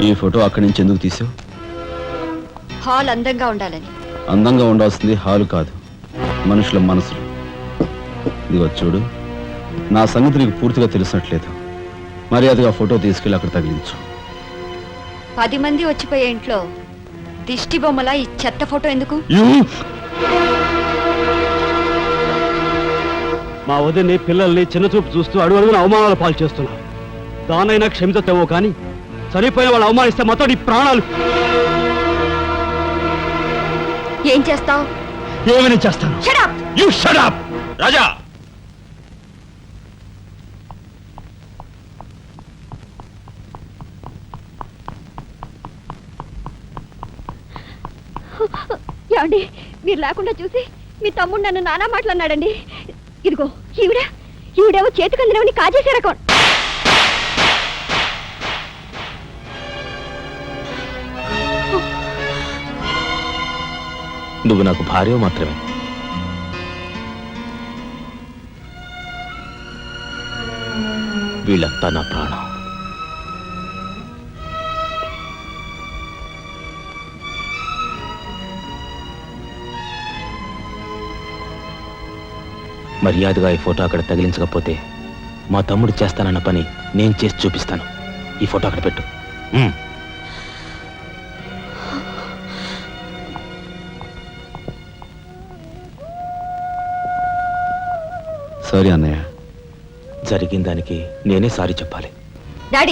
ఈ ఫోటో అక్కడి నుంచి ఎందుకు తీసావు? హాల్ అందంగా ఉండాలని. అందంగా ఉండాల్సింది హాలు కాదు, మనుషుల మనసులు. ఇదిగో చూడు, నా సంగతి నీకు పూర్తిగా తెలిసినట్లేదు. మర్యాదగా ఫోటో తీసుకెళ్ళి అక్కడ తగిలించు. 10 మంది వచ్చిపోయే ఇంట్లో దిష్టి బొమ్మలా ఈ చెత్త ఫోటో ఎందుకు? మా వదిని పిల్లల్ని చిన్నచూపు చూస్తూ అడుగున అవమానాలు పాలు చేస్తున్నా. దానైనా క్షమితేవో కానీ చనిపోయిన వాళ్ళు అవమానిస్తే మొత్తం నీ ప్రాణాలు. ఏం చేస్తావు? ఏమని చేస్తాను? యు షట్ అప్ రాజా. ఏమండి, మీరు లేకుండా చూసి మీ తమ్ముడు నన్ను నానా మాట్లాడినాడండి. ఇదిగో ఈవిడేమో చేతికి అందినవని కాజేసే రకం. నువ్వు నాకు భార్య మాత్రమే. వీళ్ళంతా నా ప్రాణం. మర్యాదగా ఈ ఫోటో అక్కడ తగిలించకపోతే మా తమ్ముడు చేస్తానన్న పని నేను చేసి చూపిస్తాను. ఈ ఫోటో అక్కడ పెట్టు. సారీ అన్నయ్య. జరిగిన దానికి నేనే సారీ చెప్పాలి. డాడీ,